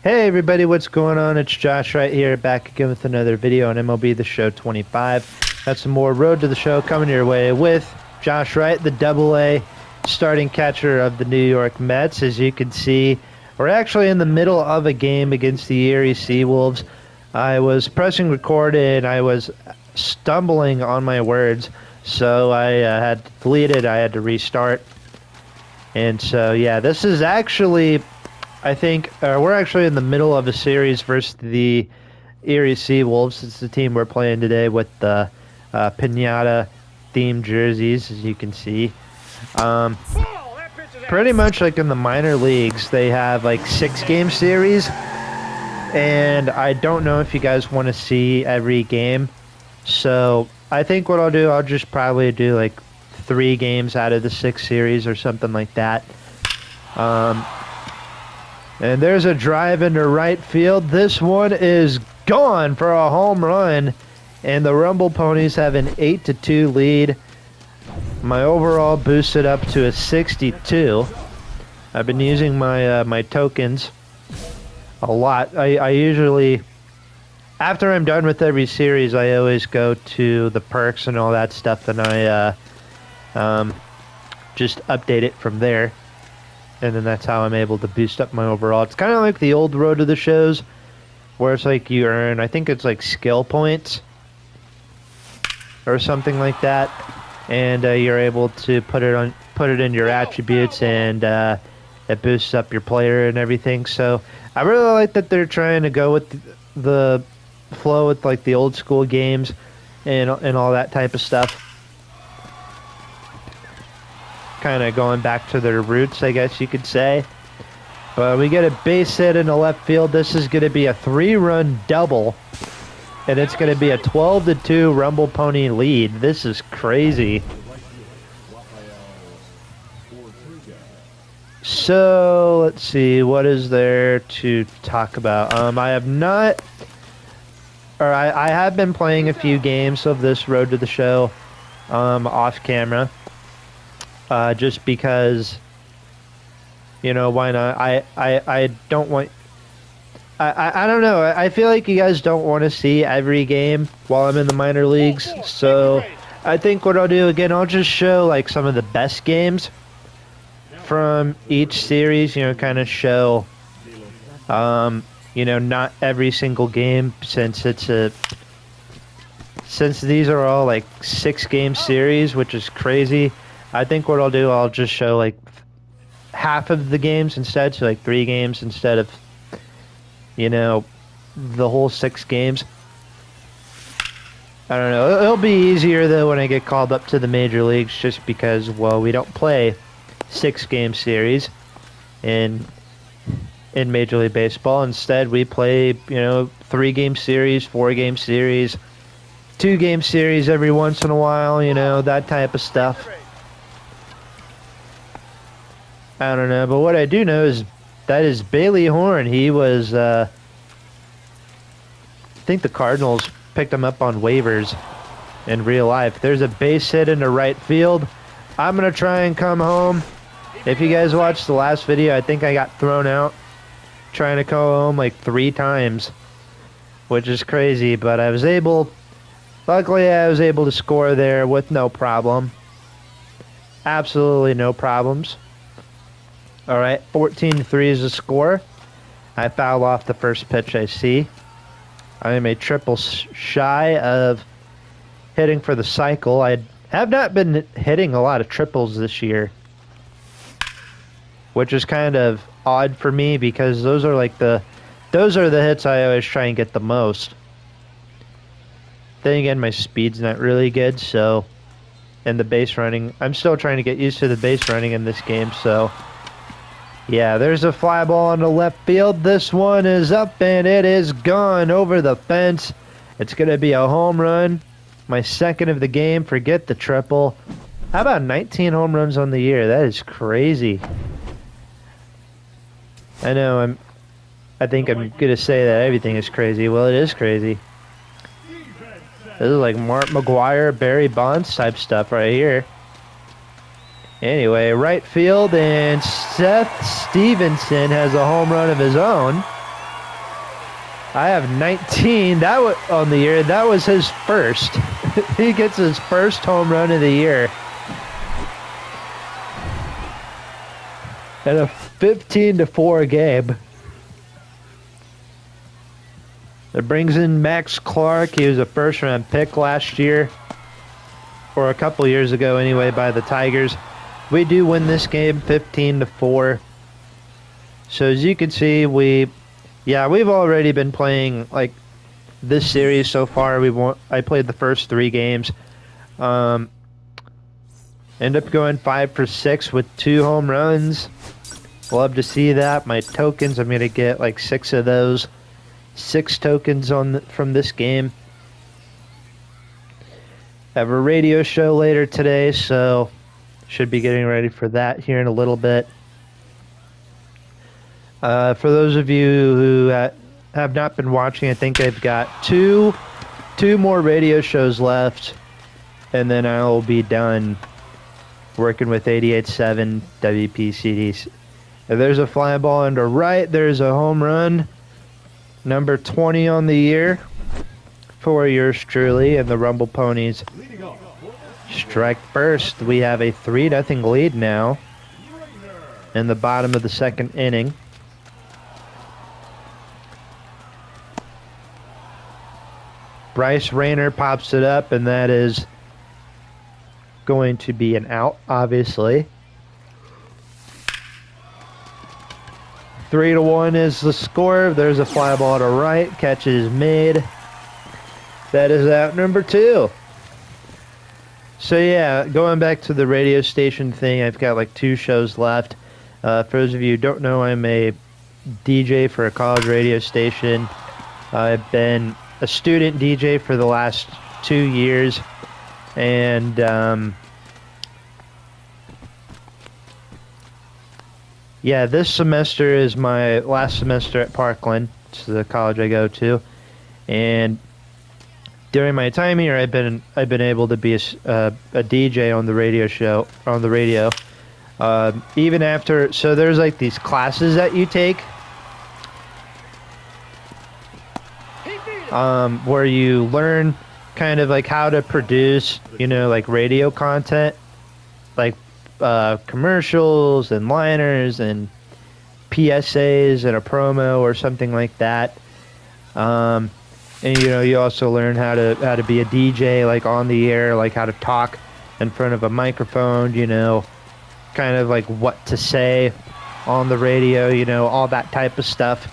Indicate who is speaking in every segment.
Speaker 1: Hey everybody, what's going on? It's Josh right here, back again with another video on MLB The Show 25. Got some more Road to the Show coming your way with Josh Wright, the Double-A starting catcher of the New York Mets. As you can see, we're actually in the middle of a game against the Erie Seawolves. I was pressing record and I was stumbling on my words, so I had to delete it. I had to restart. And so, yeah, this is actually... I think we're actually in the middle of a series versus the Erie Seawolves. It's the team we're playing today with the pinata-themed jerseys, as you can see. Pretty much like in the minor leagues, they have like 6-game series. And I don't know if you guys want to see every game. So I think what I'll do, I'll just probably do like 3 games out of the 6 series or something like that. And there's a drive into right field. This one is gone for a home run. And the Rumble Ponies have an 8-2 lead. My overall boosted up to a 62. I've been using my my tokens a lot. I usually, after I'm done with every series, I always go to the perks and all that stuff, and I just update it from there. And then that's how I'm able to boost up my overall. It's kind of like the old Road to the Shows, where it's like you earn, I think it's like skill points or something like that, and you're able to put it in your attributes, and it boosts up your player and everything. So I really like that they're trying to go with the flow with like the old school games and all that type of stuff. Kind of going back to their roots, I guess you could say. But we get a base hit in the left field. This is going to be a 3-run double, and it's going to be a 12-2 Rumble Pony lead. This is crazy. So let's see, what is there to talk about? I have been playing a few games of this Road to the Show off camera. Just because, you know, why not? I don't want... I don't know. I feel like you guys don't want to see every game while I'm in the minor leagues. So I think what I'll do, again, I'll just show like some of the best games from each series. You know, kind of show, you know, not every single game, since these are all like 6-game series, which is crazy. I think what I'll do, I'll just show like half of the games instead, so like 3 games instead of, you know, the whole 6 games. I don't know. It'll be easier though when I get called up to the major leagues, just because, well, we don't play 6-game series in Major League Baseball. Instead, we play, you know, 3-game series, 4-game series, 2-game series every once in a while, you know, that type of stuff. I don't know, but what I do know is that is Bailey Horn. He was, I think the Cardinals picked him up on waivers in real life. There's a base hit into right field. I'm going to try and come home. If you guys watched the last video, I think I got thrown out trying to come home like 3 times, which is crazy, but I was able, luckily I was able to score there with no problem. Absolutely no problems. All right, 14-3 is the score. I foul off the first pitch I see. I am a triple shy of hitting for the cycle. I have not been hitting a lot of triples this year, which is kind of odd for me, because those are the hits I always try and get the most. Then again, my speed's not really good, so, and the base running, I'm still trying to get used to the base running in this game, so... Yeah, there's a fly ball on the left field. This one is up, and it is gone over the fence. It's going to be a home run. My second of the game. Forget the triple. How about 19 home runs on the year? That is crazy. I know, I think I'm going to say that everything is crazy. Well, it is crazy. This is like Mark McGuire, Barry Bonds type stuff right here. Anyway, right field, and Seth Stevenson has a home run of his own. I have 19. That was on the year. That was his first. He gets his first home run of the year. And a 15-4 game. That brings in Max Clark. He was a first-round pick last year. Or a couple years ago anyway by the Tigers. We do win this game 15-4. So as you can see, we've already been playing like this series so far. I played the first 3 games. End up going 5 for 6 with 2 home runs. Love to see that. My tokens, I'm gonna get like 6 of those. 6 tokens from this game. Have a radio show later today, so should be getting ready for that here in a little bit. For those of you who have not been watching, I think I've got two more radio shows left, and then I'll be done working with 88.7 WPCD. There's a fly ball under right. There's a home run. Number 20 on the year for yours truly and the Rumble Ponies. Strike first. We have a 3-0 lead now in the bottom of the second inning. Bryce Rayner pops it up, and that is going to be an out, obviously. 3-1 is the score. There's a fly ball to right. Catch is made. That is out number 2. So yeah, going back to the radio station thing, I've got like 2 shows left. For those of you who don't know, I'm a DJ for a college radio station. I've been a student DJ for the last 2 years, and yeah, this semester is my last semester at Parkland. It's the college I go to, and during my time here, I've been able to be a DJ on the radio show, on the radio. Even after, so there's like these classes that you take, where you learn kind of like how to produce, like radio content, like commercials and liners and PSAs and a promo or something like that. And you also learn how to be a DJ, like on the air, like how to talk in front of a microphone, kind of like what to say on the radio, all that type of stuff.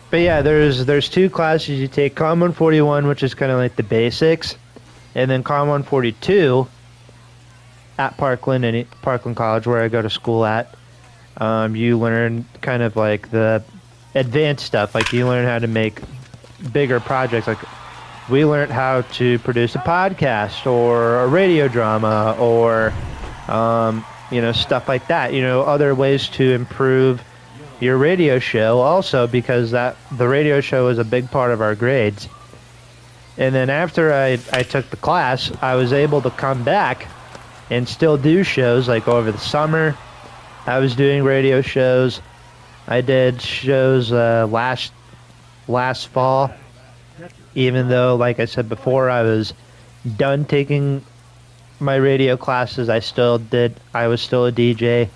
Speaker 1: But yeah, there's 2 classes you take. Com 141, which is kind of like the basics, and then Com 142 at Parkland College, where I go to school at. You learn kind of like the advanced stuff, like you learn how to make bigger projects. Like we learned how to produce a podcast or a radio drama or stuff like that. Other ways to improve your radio show also, because the radio show is a big part of our grades. And then after I took the class, I was able to come back and still do shows. Like over the summer, I was doing radio shows. I did shows last fall, even though, like I said before, I was done taking my radio classes. I was still a DJ,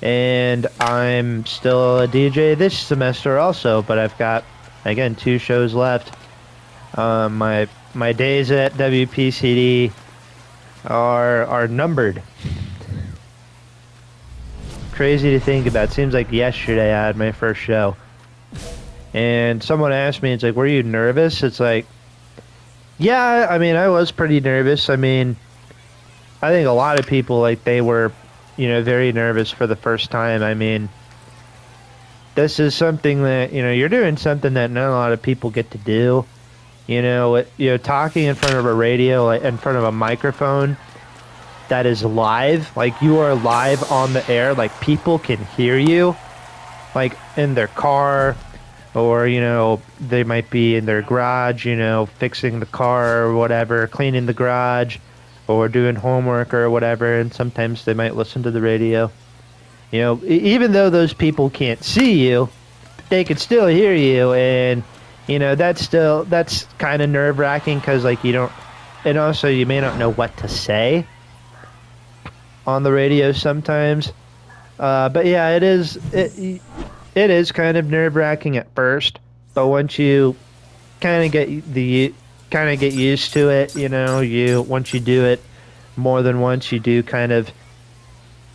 Speaker 1: and I'm still a DJ this semester also, but I've got, again, 2 shows left. My days at WPCD are numbered. Crazy to think about. Seems like yesterday I had my first show. And someone asked me, it's like, were you nervous? It's like, yeah, I was pretty nervous. I think a lot of people, like, they were, very nervous for the first time. This is something that, you're doing something that not a lot of people get to do. Talking in front of a radio, like, in front of a microphone that is live, like you are live on the air, like people can hear you, like in their car, or they might be in their garage, fixing the car or whatever, cleaning the garage, or doing homework or whatever, and sometimes they might listen to the radio. Even though those people can't see you, they could still hear you, and that's kind of nerve-wracking because like you don't, and also you may not know what to say on the radio sometimes. But yeah, it is kind of nerve-wracking at first, but once you kind of get used to it, once you do it more than once, you do kind of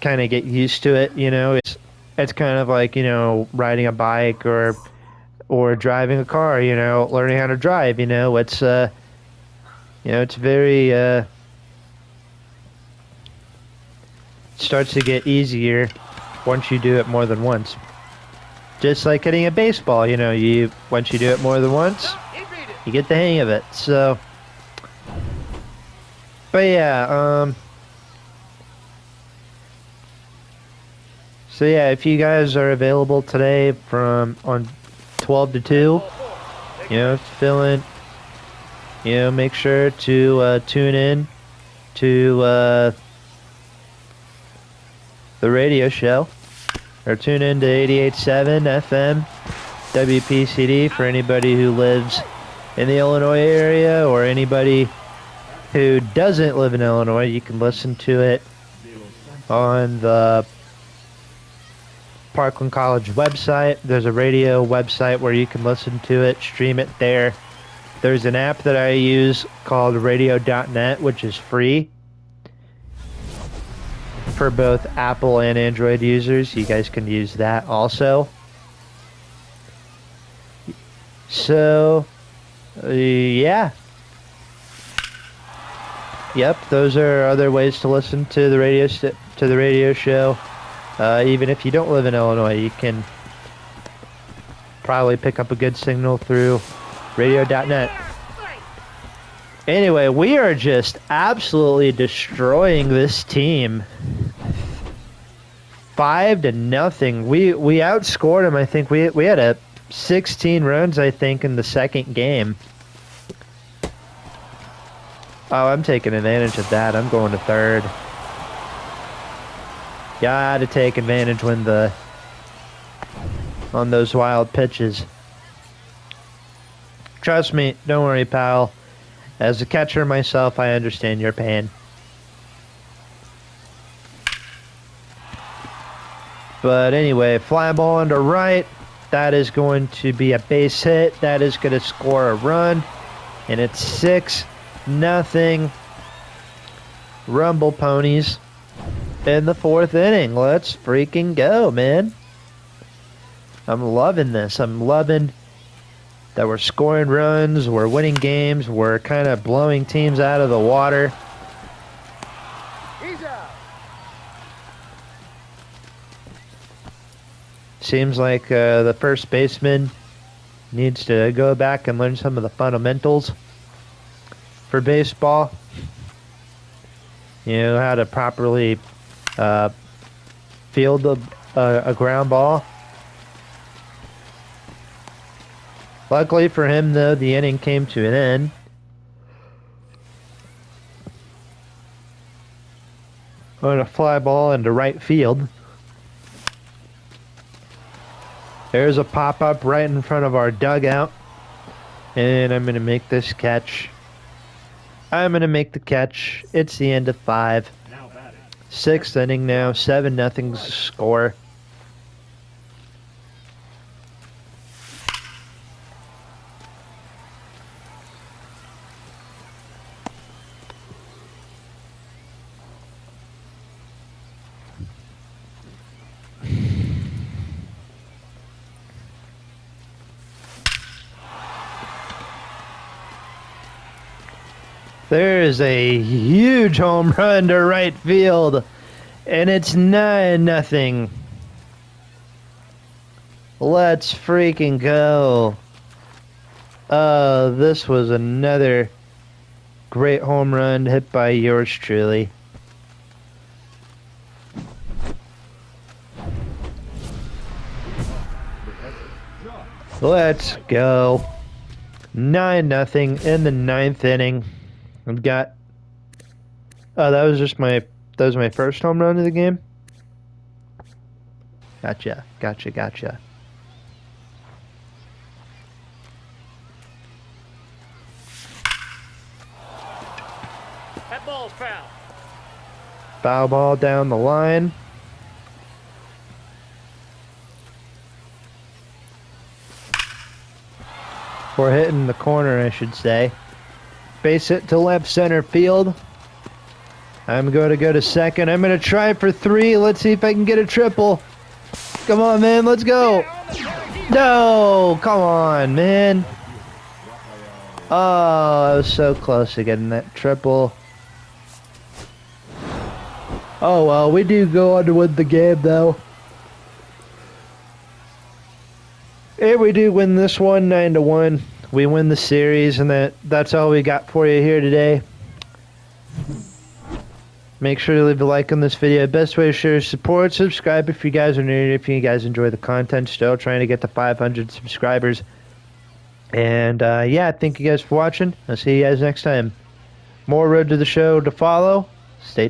Speaker 1: get used to it. It's kind of like riding a bike or driving a car. Learning how to drive. It's very starts to get easier once you do it more than once. Just like hitting a baseball, once you do it more than once, you get the hang of it. So, but yeah, so yeah, if you guys are available today on 12 to 2, fill in, make sure to tune in to the radio show, or tune in to 88.7 FM WPCD for anybody who lives in the Illinois area, or anybody who doesn't live in Illinois. You can listen to it on the Parkland College website. There's a radio website where you can listen to it, stream it there. There's an app that I use called radio.net, which is free for both Apple and Android users. You guys can use that also. So, yeah. Yep, those are other ways to listen to the radio show. Even if you don't live in Illinois, you can probably pick up a good signal through radio.net. Anyway, we are just absolutely destroying this team. 5-0. We outscored them. I think we had a 16 runs, I think, in the second game. Oh, I'm taking advantage of that. I'm going to third. Gotta take advantage on those wild pitches. Trust me, don't worry, pal. As a catcher myself, I understand your pain. But anyway, fly ball into Wright. That is going to be a base hit. That is going to score a run. And it's 6-0. Rumble Ponies in the fourth inning. Let's freaking go, man. I'm loving this. I'm loving that we're scoring runs, we're winning games, we're kind of blowing teams out of the water. Seems like the first baseman needs to go back and learn some of the fundamentals for baseball. How to properly field a ground ball. Luckily for him, though, the inning came to an end. On a fly ball into right field. There's a pop-up right in front of our dugout. And I'm going to make this catch. I'm going to make the catch. It's the end of 5. Sixth inning now. 7-0 score. There is a huge home run to right field, and it's 9-0. Let's freaking go. This was another great home run hit by yours truly. Let's go. 9-0 in the 9th inning. I've got. Oh, that was my first home run of the game. Gotcha.
Speaker 2: foul.
Speaker 1: Foul ball down the line. We're hitting the corner, I should say. Base hit to left center field. I'm going to go to second. I'm going to try for 3. Let's see if I can get a triple. Come on, man. Let's go. No, come on, man. Oh, I was so close to getting that triple. Oh, well, we do go on to win the game, though. And we do win this one, 9-1. We win the series, and that's all we got for you here today. Make sure to leave a like on this video. Best way to share is support. Subscribe if you guys are new. If you guys enjoy the content, still trying to get to 500 subscribers. And yeah, thank you guys for watching. I'll see you guys next time. More road to the show to follow. Stay tuned.